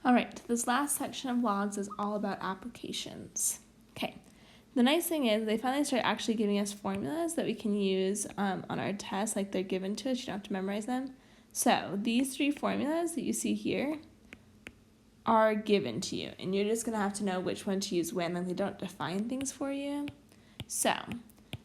All right, this last section of logs is all about applications. Okay, the nice thing is they finally start actually giving us formulas that we can use on our test, like they're given to us. You don't have to memorize them. So these three formulas that you see here are given to you, and you're just going to have to know which one to use when, and they don't define things for you. So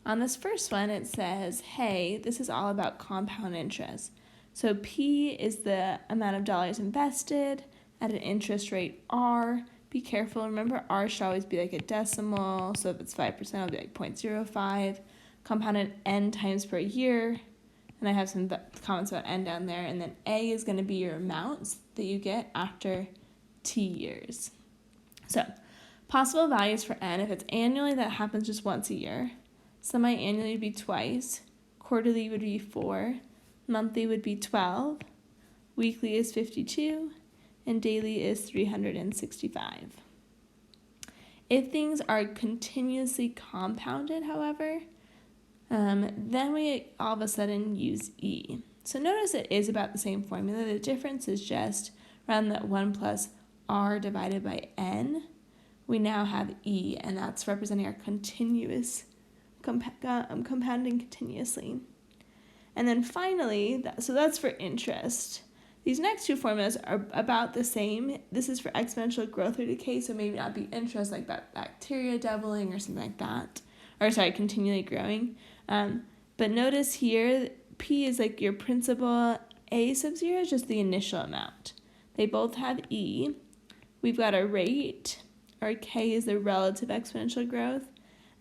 on this first one, it says, hey, this is all about compound interest. So P is the amount of dollars invested at an interest rate R. Be careful, remember R should always be like a decimal, so if it's 5%, it'll be like 0.05. Compounded N times per year, and I have some comments about N down there, and then A is going to be your amounts that you get after T years. So possible values for N, if it's annually, that happens just once a year. Semi-annually would be twice. Quarterly would be 4. Monthly would be 12. Weekly is 52. And daily is 365. If things are continuously compounded, however, then we all of a sudden use E. So notice it is about the same formula. The difference is just around that 1 plus R divided by N. We now have E, and that's representing our continuous compounding continuously. And then finally, so that's for interest. These next two formulas are about the same. This is for exponential growth or decay, so maybe not be interest like that bacteria doubling or something like that. Or sorry, continually growing. But notice here, P is like your principal, A sub 0 is just the initial amount. They both have E. We've got a rate. Our K is the relative exponential growth.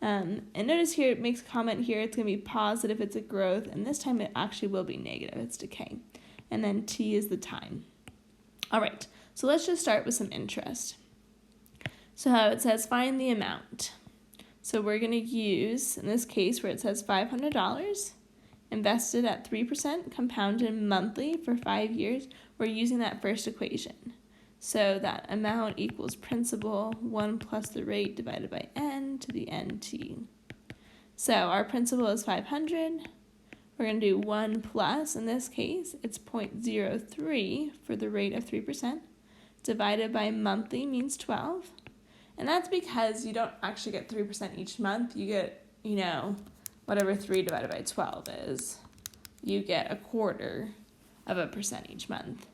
And notice here, it makes a comment here, it's going to be positive if it's a growth, and this time it actually will be negative, it's decay. And then T is the time. All right, so let's just start with some interest. So it says find the amount. So we're going to use, in this case where it says $500, invested at 3%, compounded monthly for 5 years, we're using that first equation. So that amount equals principal, 1 plus the rate divided by N to the NT. So our principal is 500. We're going to do 1 plus, in this case, it's 0.03 for the rate of 3%, divided by monthly means 12. And that's because you don't actually get 3% each month. You get, whatever 3 divided by 12 is. You get 1/4% each month.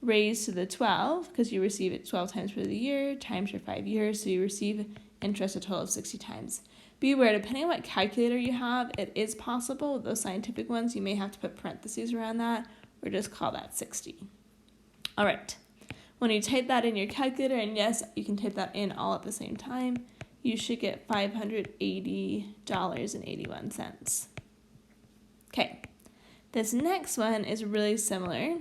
Raised to the 12, because you receive it 12 times for the year, times your 5 years, so you receive interest a total of 60 times. Be aware, depending on what calculator you have, it is possible. With those scientific ones, you may have to put parentheses around that, or just call that 60. All right. When you type that in your calculator, and yes, you can type that in all at the same time, you should get $580.81. Okay. This next one is really similar.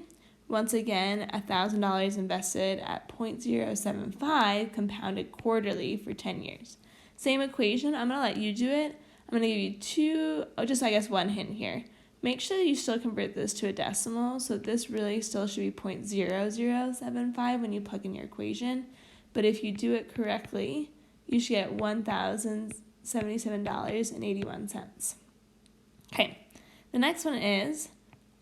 Once again, $1,000 invested at 0.075 compounded quarterly for 10 years. Same equation. I'm going to let you do it. I'm going to give you one hint here. Make sure you still convert this to a decimal. So this really still should be 0.0075 when you plug in your equation. But if you do it correctly, you should get $1,077.81. Okay. The next one is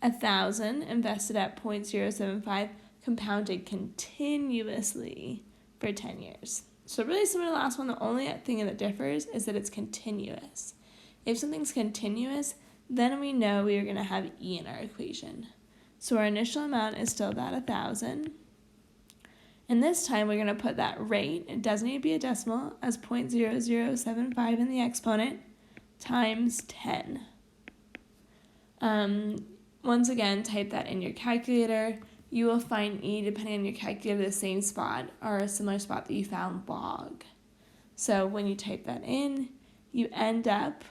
1,000 invested at 0.075 compounded continuously for 10 years. So really similar to the last one, the only thing that differs is that it's continuous. If something's continuous, then we know we are going to have E in our equation. So our initial amount is still that 1,000. And this time we're going to put that rate, it doesn't need to be a decimal, as 0.0075 in the exponent times 10. Once again, type that in your calculator. You will find E, depending on your calculator, the same spot or a similar spot that you found log. So when you type that in, you end up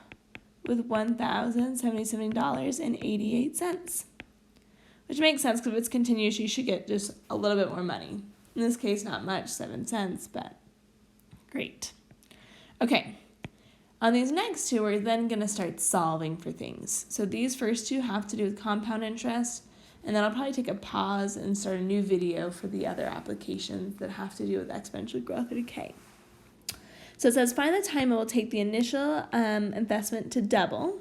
with $1,077.88, which makes sense because if it's continuous, you should get just a little bit more money. In this case, not much, 7 cents, but great. Okay. On these next two, we're then going to start solving for things. So these first two have to do with compound interest, and then I'll probably take a pause and start a new video for the other applications that have to do with exponential growth or decay. So it says, find the time it will take the initial investment to double,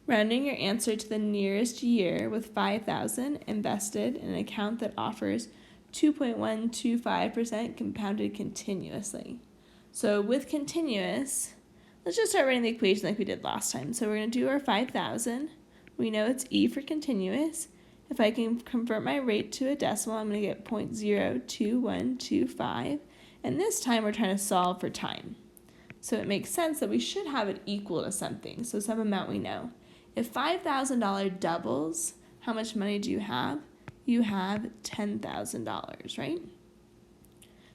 rounding your answer to the nearest year with 5,000 invested in an account that offers 2.125% compounded continuously. So with continuous, let's just start writing the equation like we did last time. So we're going to do our 5,000. We know it's E for continuous. If I can convert my rate to a decimal, I'm going to get 0.02125. And this time we're trying to solve for time. So it makes sense that we should have it equal to something, so some amount we know. If $5,000 doubles, how much money do you have? You have $10,000, right?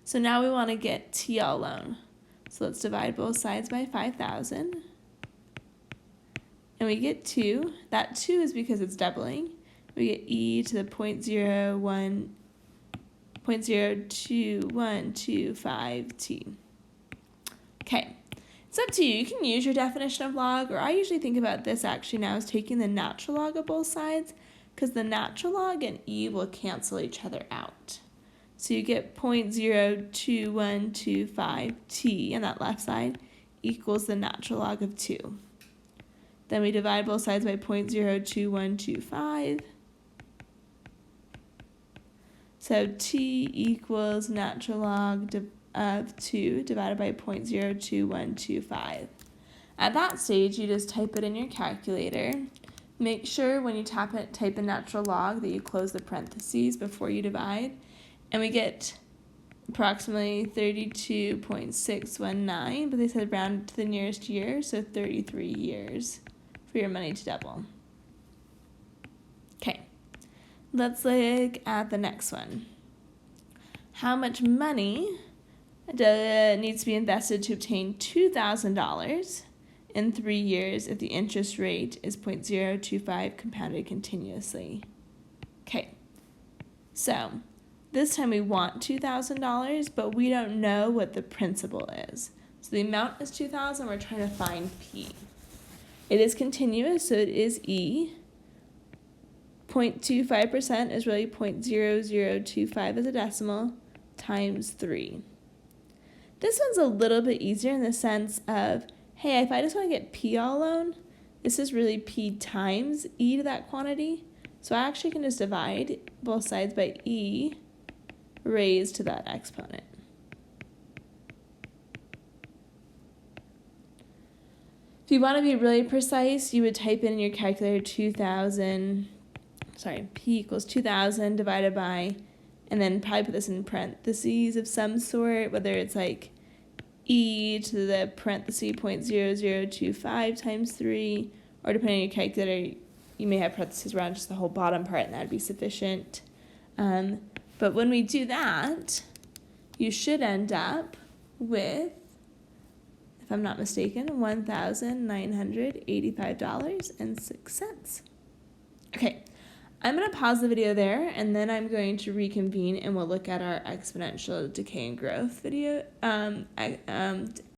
So now we want to get T all alone. So let's divide both sides by 5,000. And we get 2. That 2 is because it's doubling. We get e to the 0.02125t. Okay, it's up to you. You can use your definition of log, or I usually think about this actually now as taking the natural log of both sides, because the natural log and e will cancel each other out. So you get 0.02125t on that left side equals the natural log of 2. Then we divide both sides by 0.02125. So t equals natural log of 2 divided by 0.02125. At that stage, you just type it in your calculator. Make sure when you type in natural log that you close the parentheses before you divide. And we get approximately 32.619, but they said round to the nearest year, so 33 years for your money to double. Okay, let's look at the next one. How much money needs to be invested to obtain $2,000 in 3 years if the interest rate is 0.025 compounded continuously? Okay, so this time we want $2,000, but we don't know what the principal is. So the amount is $2,000, we're trying to find P. It is continuous, so it is E. 0.25% is really 0.0025 as a decimal times 3. This one's a little bit easier in the sense of, hey, if I just want to get P all alone, this is really P times E to that quantity. So I actually can just divide both sides by E raised to that exponent. If you want to be really precise, you would type in your calculator P equals 2,000 divided by, and then probably put this in parentheses of some sort, whether it's like e to the parenthesis 0.0025 times 3, or depending on your calculator, you may have parentheses around just the whole bottom part, and that would be sufficient. But when we do that, you should end up with, if I'm not mistaken, $1,985.06. Okay, I'm going to pause the video there, and then I'm going to reconvene, and we'll look at our exponential decay and growth video